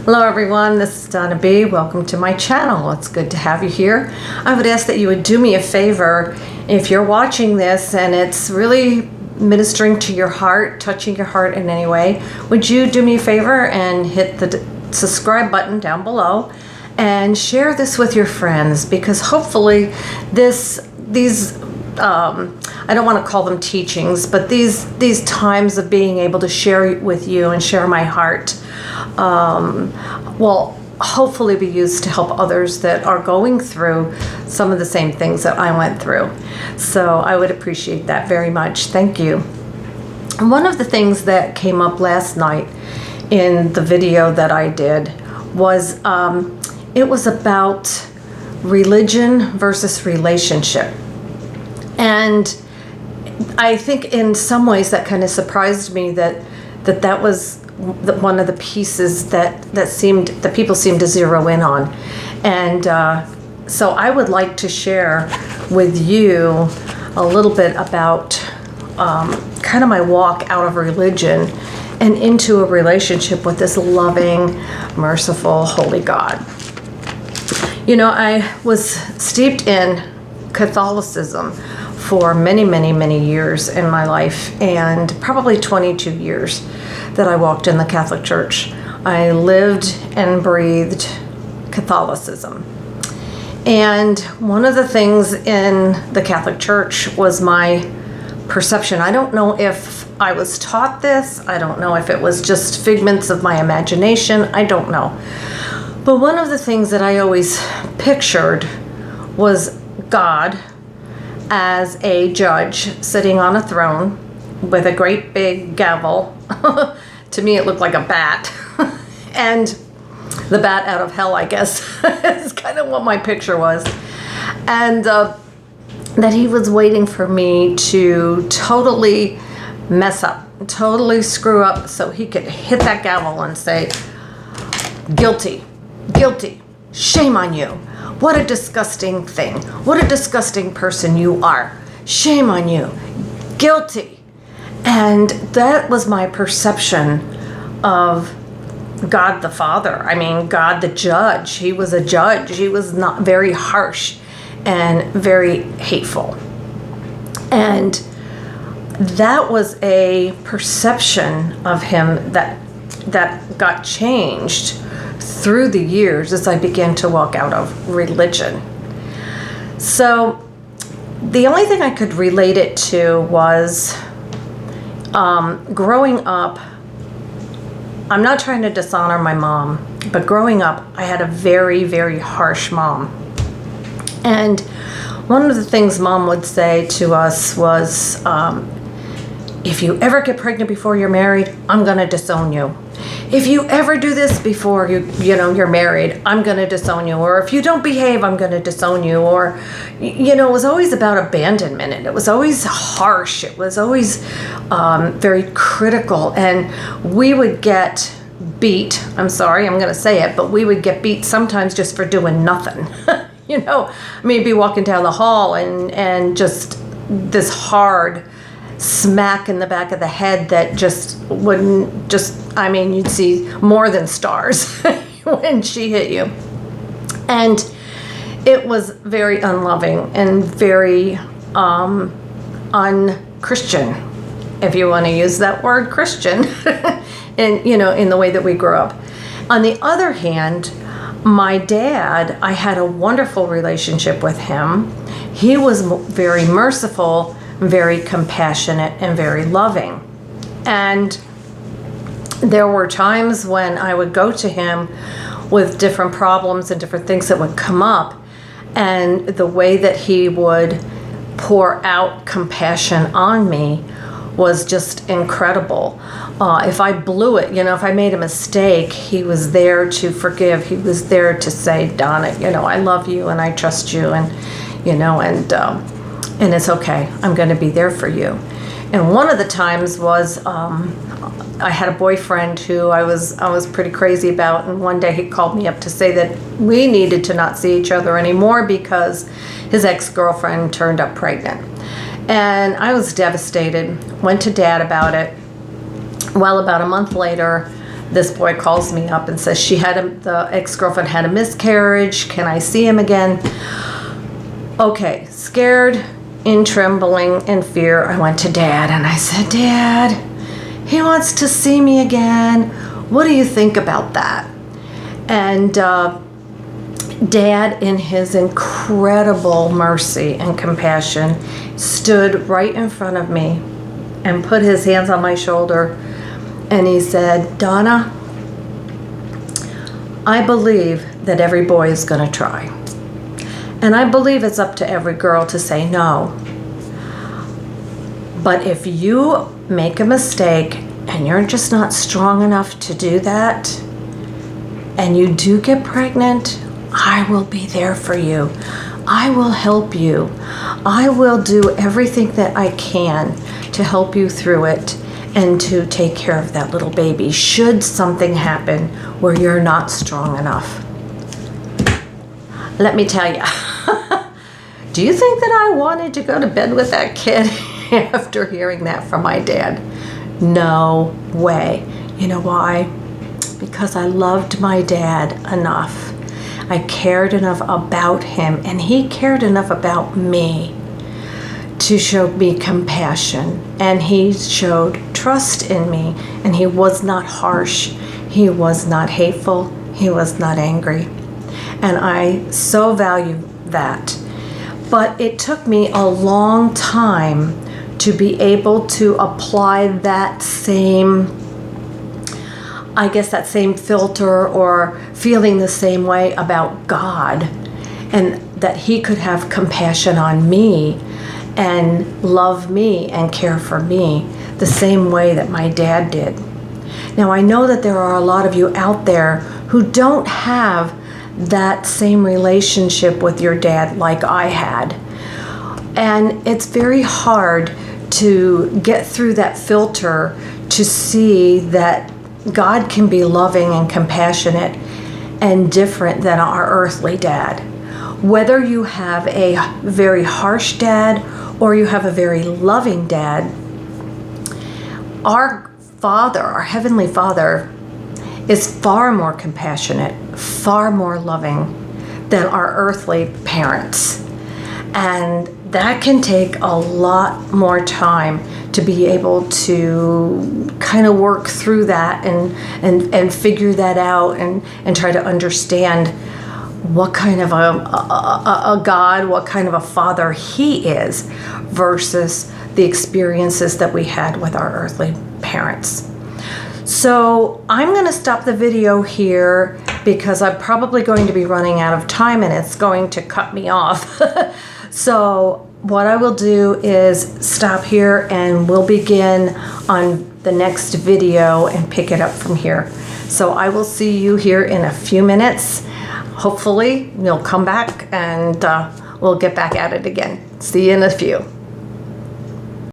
Hello everyone, this is Donna B. Welcome to my channel. It's good to have you here. I would ask that you would do me a favor if you're watching this and it's really ministering to your heart, touching your heart in any way. Would you do me a favor and hit the subscribe button down below and share this with your friends, because hopefully these I don't want to call them teachings, but these times of being able to share with you and share my heart will hopefully be used to help others that are going through some of the same things that I went through. So I would appreciate that very much. Thank you. And one of the things that came up last night in the video that I did was it was about religion versus relationship. And I think in some ways that kind of surprised me that was one of the pieces that people seemed to zero in on. And so I would like to share with you a little bit about kind of my walk out of religion and into a relationship with this loving, merciful, holy God. You know, I was steeped in Catholicism for many, many, many years in my life, and probably 22 years that I walked in the Catholic Church. I lived and breathed Catholicism. And one of the things in the Catholic Church was my perception. I don't know if I was taught this. I don't know if it was just figments of my imagination. I don't know. But one of the things that I always pictured was God as a judge sitting on a throne with a great big gavel. To me, it looked like a bat. And the bat out of hell, I guess, is kind of what my picture was. And that he was waiting for me to totally mess up, totally screw up, so he could hit that gavel and say, guilty, guilty, shame on you. What a disgusting thing. What a disgusting person you are. Shame on you. Guilty. And that was my perception of God the Father. I mean, God the judge. He was a judge. He was not very harsh and very hateful. And that was a perception of him that got changed through the years as I began to walk out of religion. So the only thing I could relate it to was growing up. I'm not trying to dishonor my mom, but growing up, I had a very, very harsh mom. And one of the things Mom would say to us was, if you ever get pregnant before you're married, I'm going to disown you. If you ever do this before you're married, I'm going to disown you. Or if you don't behave, I'm going to disown you. Or, it was always about abandonment. And it was always harsh. It was always very critical. And we would get beat. I'm sorry, I'm going to say it, but we would get beat sometimes just for doing nothing. Maybe walking down the hall and just this hard smack in the back of the head that just wouldn't you'd see more than stars when she hit you. And it was very unloving and very un-Christian, if you want to use that word, Christian, in the way that we grew up. On the other hand, my dad, I had a wonderful relationship with him. He was very merciful, very compassionate, and very loving. And there were times when I would go to him with different problems and different things that would come up, and the way that he would pour out compassion on me was just incredible. If I blew it, if I made a mistake, he was there to forgive. He was there to say, Donna, I love you and I trust you, and it's okay. I'm going to be there for you. And one of the times was I had a boyfriend who I was pretty crazy about, and one day he called me up to say that we needed to not see each other anymore because his ex-girlfriend turned up pregnant. And I was devastated. Went to Dad about it. Well, about a month later, this boy calls me up and says the ex-girlfriend had a miscarriage. Can I see him again? Okay, scared, in trembling, in fear, I went to Dad and I said, Dad, he wants to see me again. What do you think about that? And Dad, in his incredible mercy and compassion, stood right in front of me and put his hands on my shoulder, and he said, Donna, I believe that every boy is going to try. And I believe it's up to every girl to say no. But if you make a mistake and you're just not strong enough to do that, and you do get pregnant, I will be there for you. I will help you. I will do everything that I can to help you through it and to take care of that little baby should something happen where you're not strong enough. Let me tell you, do you think that I wanted to go to bed with that kid after hearing that from my dad? No way. You know why? Because I loved my dad enough. I cared enough about him, and he cared enough about me to show me compassion, and he showed trust in me, and he was not harsh, he was not hateful, he was not angry, and I so value that. But it took me a long time to be able to apply that same, I guess, that same filter or feeling the same way about God, and that he could have compassion on me and love me and care for me the same way that my dad did. Now, I know that there are a lot of you out there who don't have that same relationship with your dad like I had. And it's very hard to get through that filter to see that God can be loving and compassionate and different than our earthly dad. Whether you have a very harsh dad or you have a very loving dad, our Father, our Heavenly Father, is far more compassionate, far more loving than our earthly parents. And that can take a lot more time to be able to kind of work through that and figure that out and try to understand what kind of a God, what kind of a father he is versus the experiences that we had with our earthly parents. So I'm going to stop the video here because I'm probably going to be running out of time and it's going to cut me off. So what I will do is stop here and we'll begin on the next video and pick it up from here. So I will see you here in a few minutes. Hopefully you'll come back and we'll get back at it again. See you in a few.